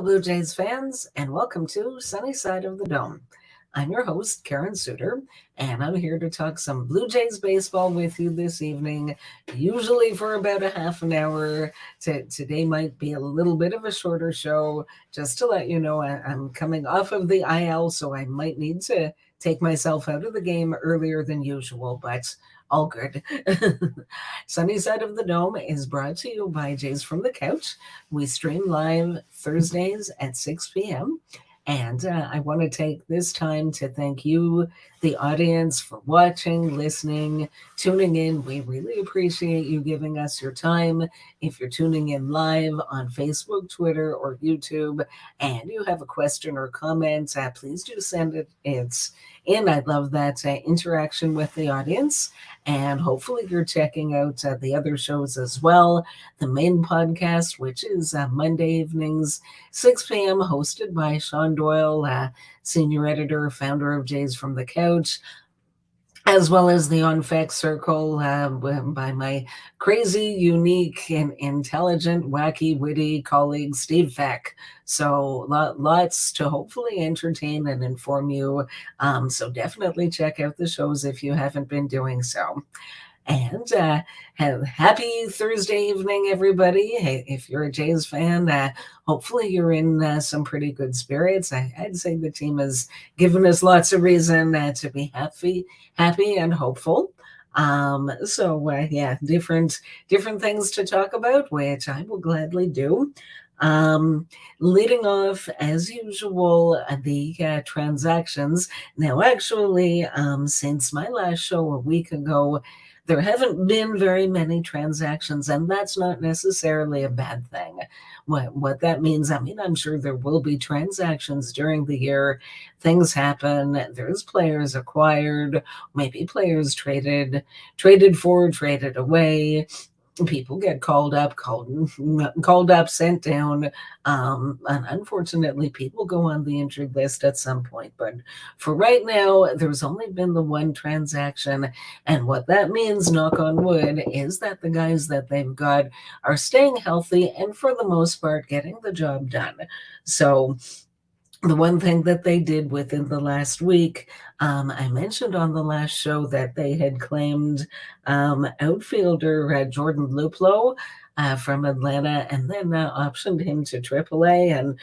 Blue Jays fans, and welcome to Sunny Side of the Dome. I'm your host, Karen Soutar, and I'm here to talk some Blue Jays baseball with you this evening, usually for about a half an hour. Today might be a little bit of a shorter show, just to let you know I'm coming off of the IL, so I might need to take myself out of the game earlier than usual, but all good. Sunny Side of the Dome is brought to you by Jays from the Couch. We stream live Thursdays at 6 p.m. And I want to take this time to thank you, the audience, for watching, listening, tuning in. We really appreciate you giving us your time. If you're tuning in live on Facebook, Twitter, or YouTube, and you have a question or comment, please do send it. It's in. I love that interaction with the audience. And hopefully you're checking out the other shows as well. The main podcast, which is Monday evenings, 6 p.m., hosted by Shaun Doyle, senior editor, founder of Jays from the Couch, as well as the On Facts Circle by my crazy, unique, and intelligent, wacky, witty colleague, Steve Feck. So lots to hopefully entertain and inform you. So definitely check out the shows if you haven't been doing so. And happy Thursday evening, everybody. Hey, if you're a Jays fan, hopefully you're in some pretty good spirits. I'd say the team has given us lots of reason to be happy and hopeful. Different things to talk about, which I will gladly do. Leading off, as usual, the transactions. Now, actually, since my last show a week ago, there haven't been very many transactions, and that's not necessarily a bad thing. What that means, I'm sure there will be transactions during the year. Things happen. There's players acquired, maybe players traded for, traded away. People get called up, sent down. And unfortunately, people go on the injured list at some point. But for right now, there's only been the one transaction. And what that means, knock on wood, is that the guys that they've got are staying healthy and for the most part getting the job done. So the one thing that they did within the last week, I mentioned on the last show that they had claimed outfielder Jordan Luplow from Atlanta, and then optioned him to AAA, and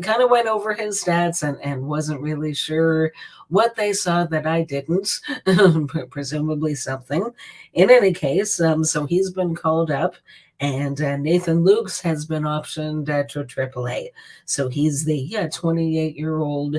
kind of went over his stats and wasn't really sure what they saw that I didn't, presumably something. In any case, so he's been called up. And Nathan Lukes has been optioned to AAA. So he's the 28-year-old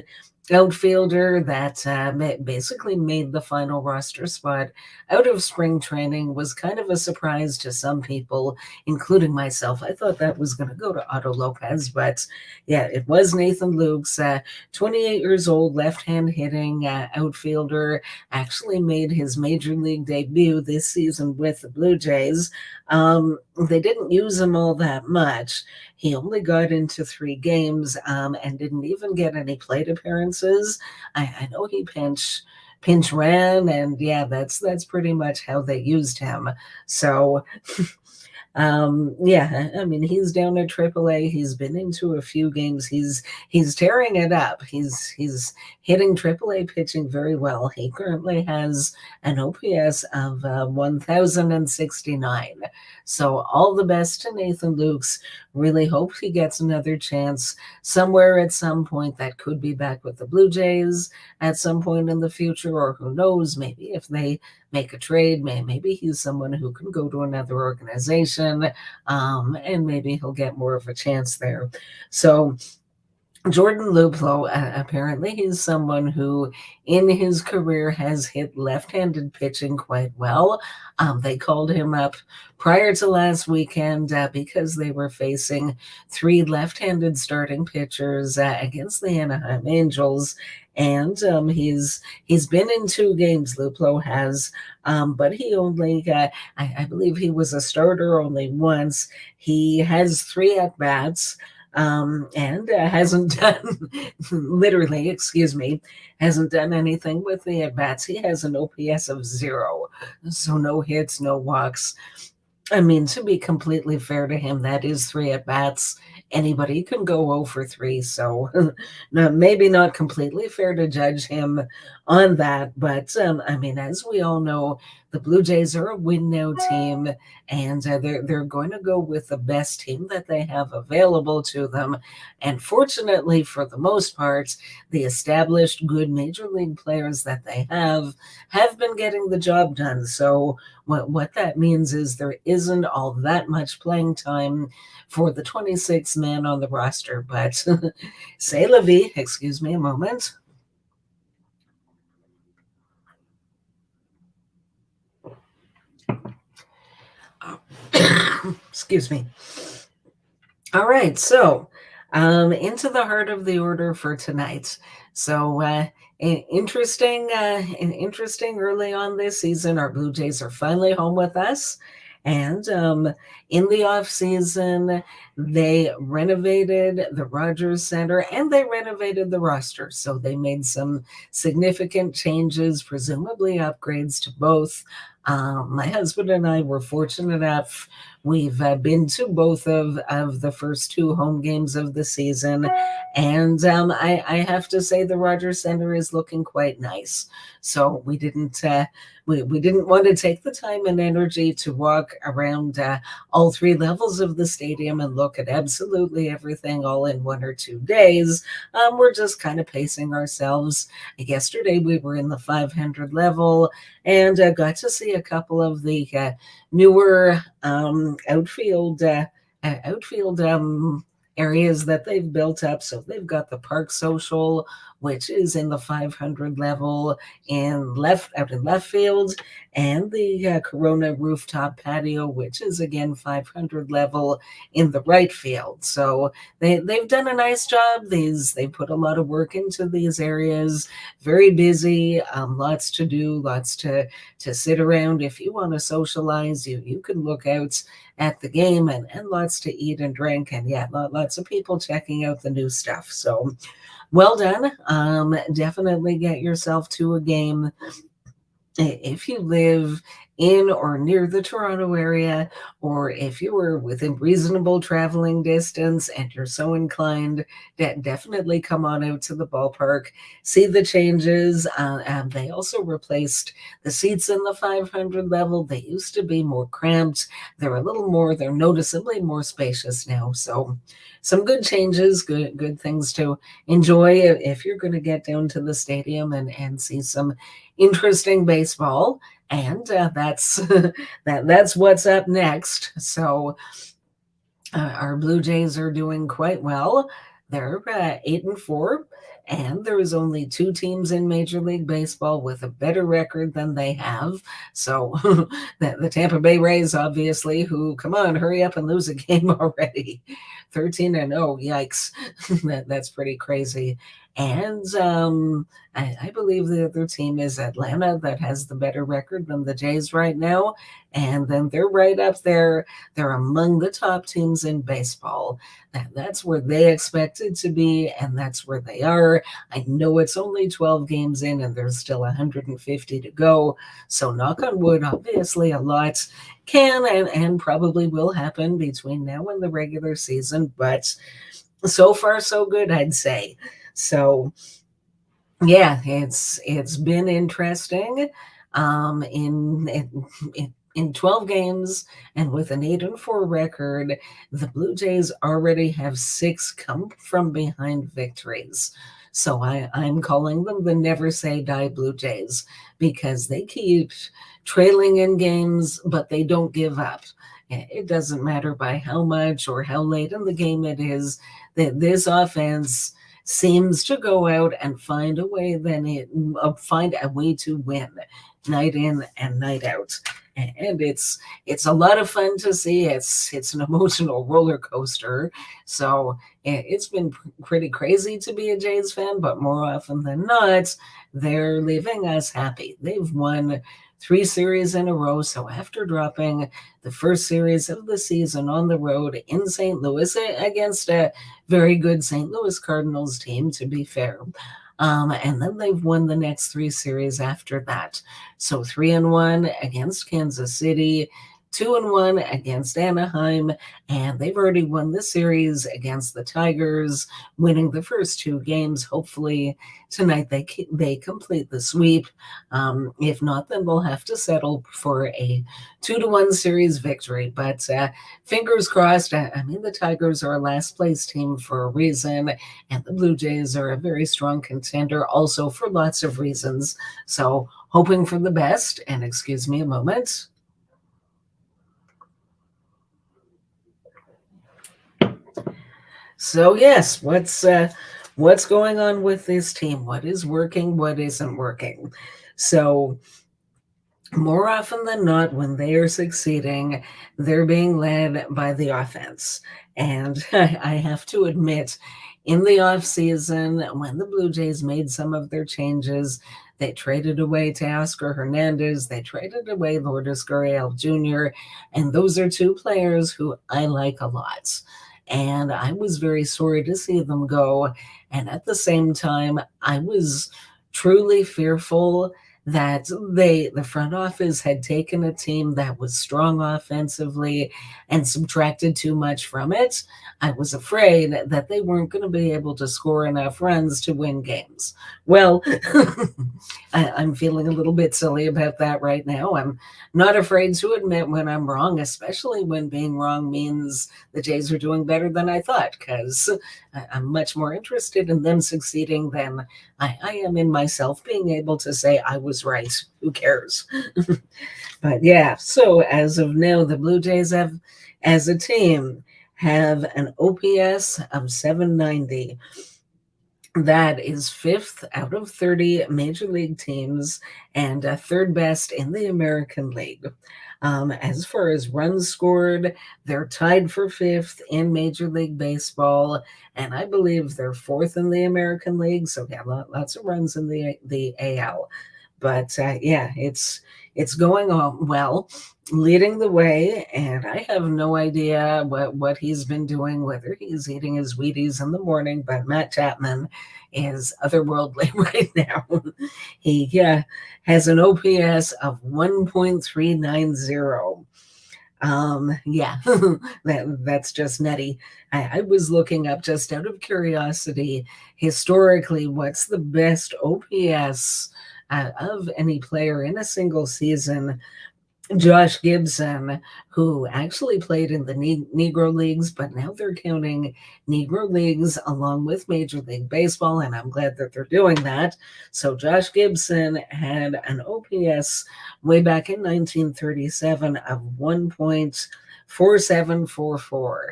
outfielder that basically made the final roster spot out of spring training. Was kind of a surprise to some people, including myself. I thought that was going to go to Otto Lopez, but yeah, it was Nathan Lukes, 28 years old, left-hand hitting outfielder, actually made his major league debut this season with the Blue Jays. They didn't use him all that much. He only got into 3 games and didn't even get any plate appearances. I know he pinch ran, and yeah, that's pretty much how they used him. So he's down at AAA. He's been into a few games. He's tearing it up. He's hitting AAA pitching very well. He currently has an OPS of 1,069. So all the best to Nathan Lukes. Really hope he gets another chance somewhere at some point. That could be back with the Blue Jays at some point in the future, or who knows, maybe if they make a trade, maybe he's someone who can go to another organization, and maybe he'll get more of a chance there. So Jordan Luplow, apparently he's someone who in his career has hit left-handed pitching quite well. They called him up prior to last weekend because they were facing 3 left-handed starting pitchers against the Anaheim Angels. And he's been in 2 games, Luplow has, but he only got, I believe he was a starter only once. He has 3 at-bats. And hasn't done hasn't done anything with the at-bats. He has an OPS of 0, so no hits, no walks. To be completely fair to him, that is 3 at-bats. anybody can go 0 for 3. So no, maybe not completely fair to judge him on that. But I mean, as we all know, the Blue Jays are a win now team, and they're going to go with the best team that they have available to them. And fortunately, for the most part, the established good major league players that they have been getting the job done. So what that means is there isn't all that much playing time for the 26 man on the roster. But say la vie, excuse me a moment. Excuse me. All right, so into the heart of the order for tonight. So interesting, interesting early on this season. Our Blue Jays are finally home with us, and in the off season, they renovated the Rogers Center and they renovated the roster. So they made some significant changes, presumably upgrades to both. My husband and I were fortunate enough. We've been to both of the first 2 home games of the season. And I have to say the Rogers Center is looking quite nice. So we didn't we didn't want to take the time and energy to walk around all 3 levels of the stadium and look at absolutely everything all in 1 or 2 days. We're just kind of pacing ourselves. Yesterday we were in the 500 level and got to see a couple of the newer outfield areas that they've built up. So they've got the Park Social, which is in the 500 level out in left field, and the Corona rooftop patio, which is again 500 level in the right field. So they've done a nice job. They put a lot of work into these areas. Very busy, lots to do, lots to sit around. If you want to socialize, you can look out at the game and lots to eat and drink. And yeah, lots of people checking out the new stuff. So well done. Definitely get yourself to a game if you live in or near the Toronto area, or if you were within reasonable traveling distance and you're so inclined, definitely come on out to the ballpark, see the changes. And they also replaced the seats in the 500 level. They used to be more cramped. They're noticeably more spacious now. So some good changes, good things to enjoy if you're going to get down to the stadium and see some interesting baseball. And that's that's what's up next. So our Blue Jays are doing quite well. They're 8-4, and there is only 2 teams in Major League Baseball with a better record than they have. So the Tampa Bay Rays, obviously, who, come on, hurry up and lose a game already. 13-0, yikes. That's pretty crazy. And I believe the other team is Atlanta that has the better record than the Jays right now. And then they're right up there. They're among the top teams in baseball. That's where they expected to be, and that's where they are. I know it's only 12 games in, and there's still 150 to go. So knock on wood, obviously a lot can and probably will happen between now and the regular season. But so far, so good, I'd say. So yeah, it's been interesting. In 12 games and with an 8-4 record, the Blue Jays already have 6 come from behind victories. So I'm calling them the never say die Blue Jays because they keep trailing in games, but they don't give up. It doesn't matter by how much or how late in the game it is, that this offense seems to go out and find a way to win night in and night out. And it's a lot of fun to see. It's an emotional roller coaster. So it's been pretty crazy to be a Jays fan, but more often than not, they're leaving us happy. They've won 3 series in a row. So after dropping the first series of the season on the road in St. Louis against a very good St. Louis Cardinals team, to be fair. And then they've won the next 3 series after that. So 3-1 against Kansas City, 2-1 against Anaheim, and they've already won the series against the Tigers, winning the first two games. Hopefully tonight they complete the sweep. If not, then we'll have to settle for a 2-1 series victory. But fingers crossed. I mean, the Tigers are a last place team for a reason, and the Blue Jays are a very strong contender also for lots of reasons. So hoping for the best. And excuse me a moment. So yes, what's going on with this team? What is working? What isn't working? So more often than not, when they are succeeding, they're being led by the offense. And I have to admit, in the offseason, when the Blue Jays made some of their changes, they traded away Teoscar Hernandez, they traded away Lourdes Gurriel Jr., and those are two players who I like a lot. And I was very sorry to see them go. And at the same time, I was truly fearful that the front office had taken a team that was strong offensively and subtracted too much from it. I was afraid that they weren't going to be able to score enough runs to win games. Well, I'm feeling a little bit silly about that right now. I'm not afraid to admit when I'm wrong, especially when being wrong means the Jays are doing better than I thought, because I'm much more interested in them succeeding than I am in myself being able to say I was right. Who cares? But yeah, so as of now, the Blue Jays have, as a team, have an OPS of 790. That is fifth out of 30 major league teams and third best in the American League. As far as runs scored, they're tied for fifth in Major League Baseball, and I believe they're fourth in the American League. So yeah, lots of runs in the AL. But yeah, it's going on well, leading the way, and I have no idea what he's been doing, whether he's eating his Wheaties in the morning, but Matt Chapman is otherworldly right now. He has an OPS of 1.390. Yeah, that's just nutty. I was looking up, just out of curiosity, historically, what's the best OPS of any player in a single season. Josh Gibson, who actually played in the Negro Leagues, but now they're counting Negro Leagues along with Major League Baseball, and I'm glad that they're doing that. So Josh Gibson had an OPS way back in 1937 of 1.4744.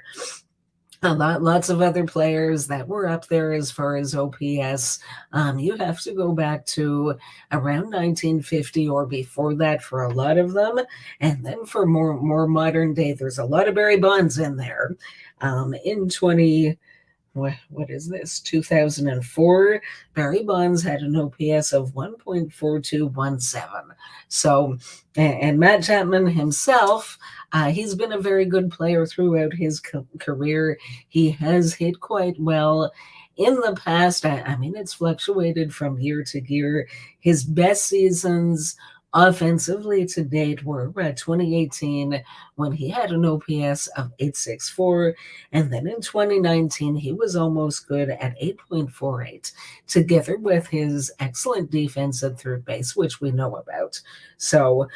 Lots of other players that were up there as far as OPS. You have to go back to around 1950 or before that for a lot of them. And then for more modern day, there's a lot of Barry Bonds in there. In what is this? 2004, Barry Bonds had an OPS of 1.4217. So, and Matt Chapman himself, he's been a very good player throughout his career. He has hit quite well. In the past, I mean, it's fluctuated from year to year. His best seasons offensively to date were 2018, when he had an OPS of 864, and then in 2019 he was almost good at 8.48, together with his excellent defense at third base, which we know about. So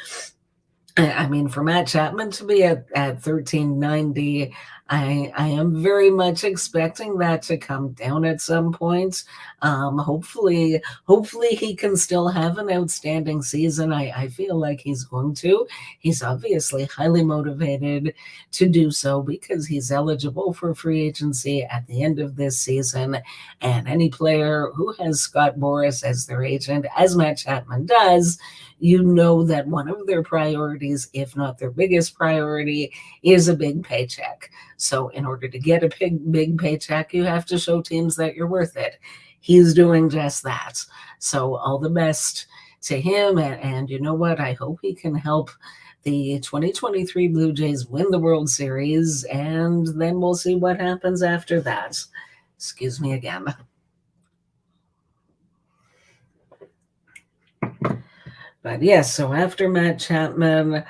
I mean, for Matt Chapman to be at 1390, I am very much expecting that to come down at some point. Hopefully he can still have an outstanding season. I feel like he's going to. He's obviously highly motivated to do so because he's eligible for free agency at the end of this season. And any player who has Scott Boras as their agent, as Matt Chapman does, you know that one of their priorities, if not their biggest priority, is a big paycheck. So in order to get a big paycheck, you have to show teams that you're worth it. He's doing just that. So all the best to him. And you know what? I hope he can help the 2023 Blue Jays win the World Series, and then we'll see what happens after that. Excuse me again. But yes, so after Matt Chapman,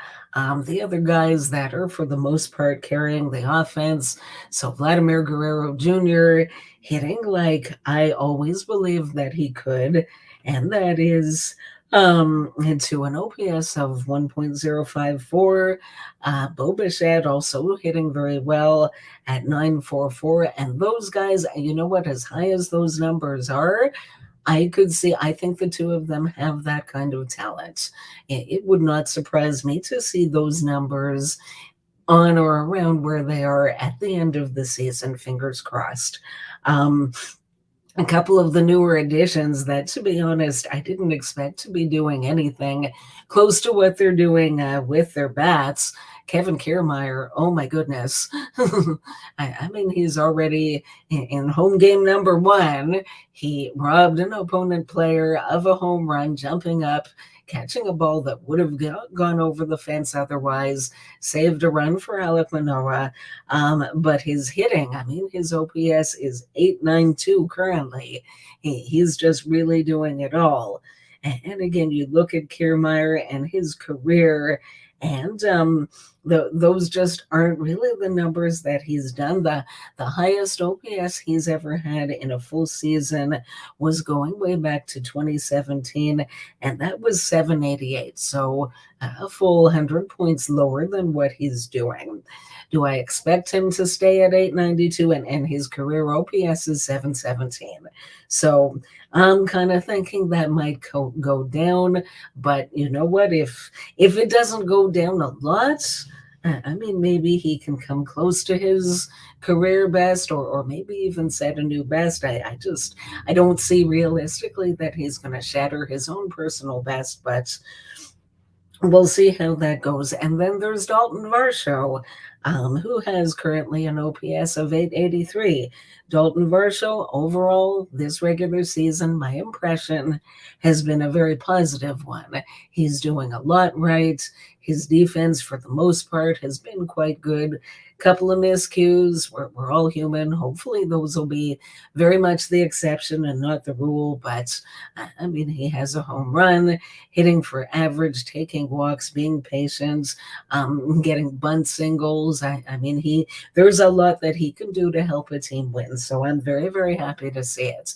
the other guys that are for the most part carrying the offense. So Vladimir Guerrero Jr. hitting like I always believed that he could, and that is into an OPS of 1.054. Bichette also hitting very well at 944. And those guys, you know what, as high as those numbers are, I could see, I think the two of them have that kind of talent. It would not surprise me to see those numbers on or around where they are at the end of the season, fingers crossed. Um, a couple of the newer additions that, to be honest, I didn't expect to be doing anything close to what they're doing with their bats. Kevin Kiermaier, oh my goodness. I mean, he's already in home game number one. He robbed an opponent player of a home run, jumping up, catching a ball that would have gone over the fence otherwise, saved a run for Alec Manoah. But his hitting, I mean, his OPS is 892 currently. He's just really doing it all. And again, you look at Kiermaier and his career, and those just aren't really the numbers that he's done. The highest OPS he's ever had in a full season was going way back to 2017, and that was 788. So a full 100 points lower than what he's doing. Do I expect him to stay at 892? And his career OPS is 717. So I'm kind of thinking that might go down. But you know what? If it doesn't go down a lot, I mean, maybe he can come close to his career best, or maybe even set a new best. I don't see realistically that he's going to shatter his own personal best, but we'll see how that goes. And then there's Dalton Varsho, who has currently an OPS of 883. Dalton Varsho, overall, this regular season, my impression has been a very positive one. He's doing a lot right. His defense, for the most part, has been quite good. Couple of miscues. We're all human. Hopefully, those will be very much the exception and not the rule. But I mean, he has a home run, hitting for average, taking walks, being patient, getting bunt singles. I mean, there's a lot that he can do to help a team win. So I'm very, very happy to see it.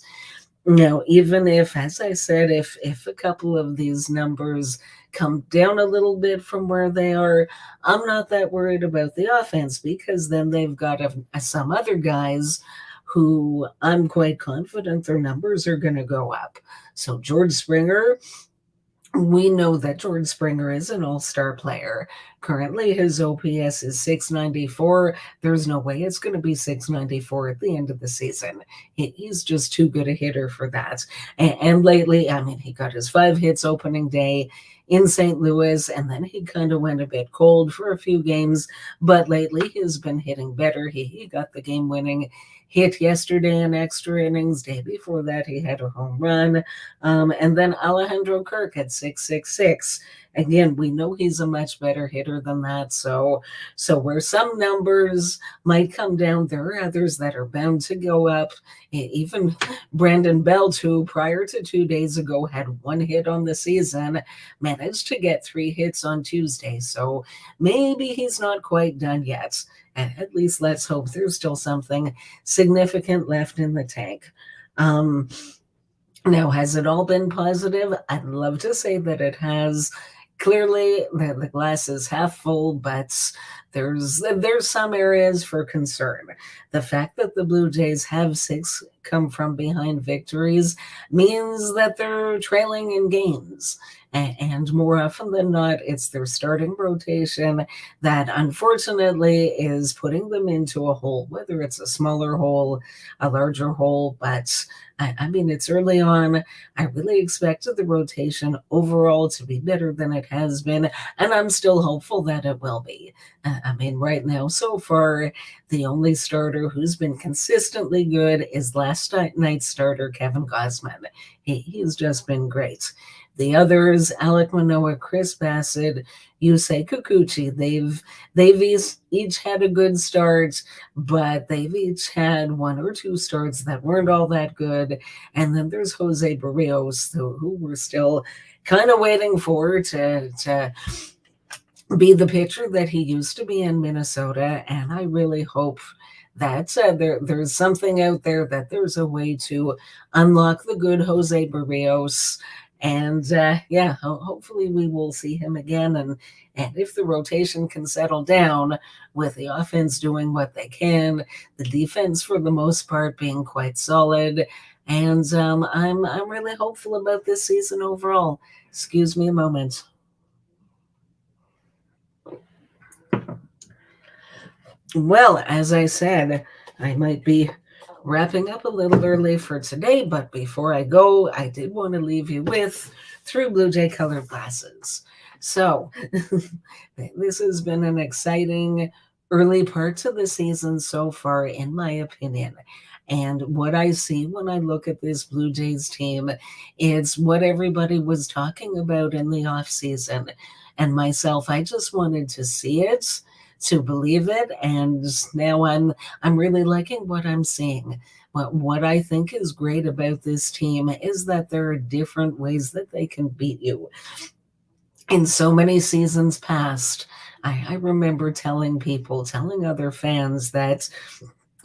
Now, even if, as I said, if a couple of these numbers come down a little bit from where they are, I'm not that worried about the offense, because then they've got some other guys who I'm quite confident their numbers are going to go up. So George Springer, we know that George Springer is an all-star player. Currently, his OPS is 694. There's no way it's going to be 694 at the end of the season. He's just too good a hitter for that. And lately, I mean, he got his 5 hits opening day in St. Louis, and then he kind of went a bit cold for a few games. But lately, he's been hitting better. He got the game-winning hit yesterday in extra innings. Day before that, he had a home run. And then Alejandro Kirk at 666. Again, we know he's a much better hitter than that. So where some numbers might come down, there are others that are bound to go up. Even Brandon Belt, who prior to 2 days ago had 1 hit on the season, managed to get 3 hits on Tuesday. So maybe he's not quite done yet. At least let's hope there's still something significant left in the tank. Now, has it all been positive? I'd love to say that it has. Clearly, the glass is half full, but there's some areas for concern. The fact that the Blue Jays have 6 come from behind victories means that they're trailing in games. And more often than not, it's their starting rotation that unfortunately is putting them into a hole, whether it's a smaller hole, a larger hole. But I mean, it's early on. I really expected the rotation overall to be better than it has been, and I'm still hopeful that it will be. I mean, right now, so far, the only starter who's been consistently good is last night's starter, Kevin Gausman. He's just been great. The others, Alec Manoah, Chris Bassett, Yusei Kikuchi, they've each had a good start, but they've each had one or two starts that weren't all that good. And then there's Jose Barrios, who we're still kind of waiting for to be the pitcher that he used to be in Minnesota. And I really hope that there's something out there, that there's a way to unlock the good Jose Barrios. And yeah, hopefully we will see him again. And if the rotation can settle down with the offense doing what they can, the defense for the most part being quite solid. And I'm really hopeful about this season overall. Excuse me a moment. Well, as I said, I might be wrapping up a little early for today, but before I go, I did want to leave you with 3 Blue Jay colored glasses. So this has been an exciting early part to the season so far, in my opinion. And what I see when I look at this Blue Jays team, it's what everybody was talking about in the offseason. And myself, I just wanted to see it, to believe it, and now I'm really liking what I'm seeing. What I think is great about this team is that there are different ways that they can beat you. In so many seasons past, I remember telling other fans that,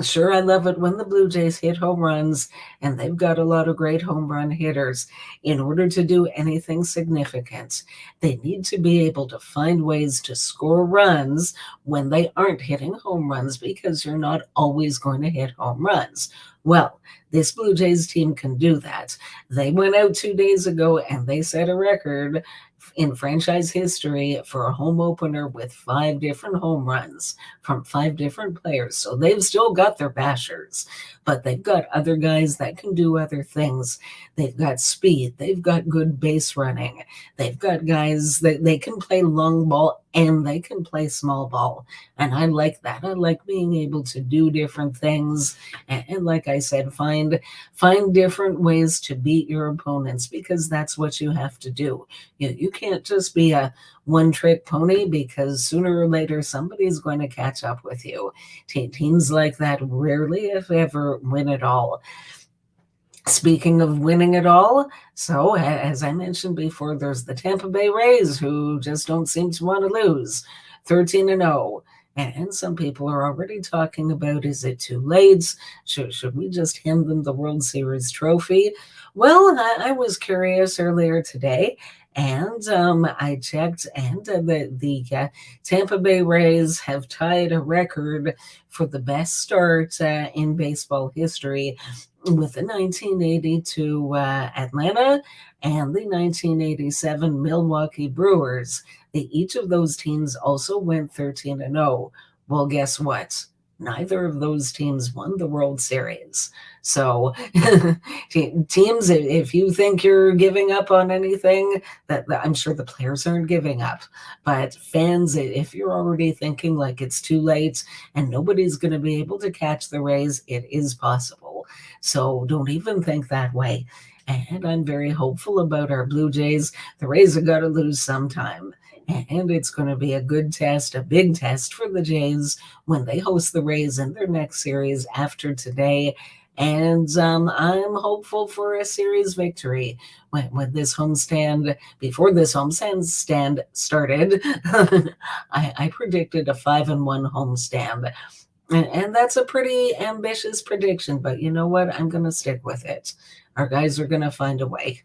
sure, I love it when the Blue Jays hit home runs, and they've got a lot of great home run hitters. In order to do anything significant, they need to be able to find ways to score runs when they aren't hitting home runs, because you're not always going to hit home runs. Well, this Blue Jays team can do that. They went out 2 days ago and they set a record in franchise history for a home opener with 5 different home runs from 5 different players. So they've still got their bashers, but they've got other guys that can do other things. They've got speed. They've got good base running. They've got guys that they can play long ball and they can play small ball. And I like that. I like being able to do different things. And like I said, find different ways to beat your opponents, because that's what you have to do. You can't just be a one-trick pony, because sooner or later somebody's going to catch up with you. Teams like that rarely, if ever, win it all. Speaking of winning it all, so as I mentioned before, there's the Tampa Bay Rays, who just don't seem to want to lose, 13-0. And some people are already talking about, is it too late? Should we just hand them the World Series trophy? Well, I was curious earlier today, and I checked, and the Tampa Bay Rays have tied a record for the best start in baseball history, with the 1982 Atlanta and the 1987 Milwaukee Brewers. Each of those teams also went 13-0. Well, guess what? Neither of those teams won the World Series. So teams, if you think you're giving up on anything, that I'm sure the players aren't giving up. But fans, if you're already thinking like it's too late and nobody's going to be able to catch the Rays, it is possible. So don't even think that way. And I'm very hopeful about our Blue Jays. The Rays have got to lose sometime. And it's going to be a good test, a big test for the Jays when they host the Rays in their next series after today. And I'm hopeful for a series victory when this homestand, before this homestand started, I predicted a 5-1 homestand. And that's a pretty ambitious prediction, but you know what? I'm going to stick with it. Our guys are going to find a way.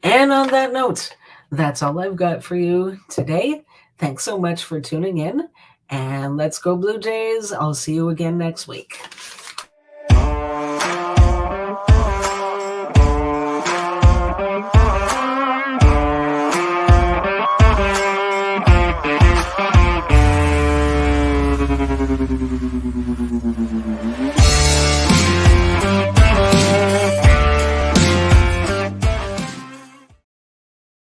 And on that note, that's all I've got for you today. Thanks so much for tuning in, and let's go Blue Jays. I'll see you again next week.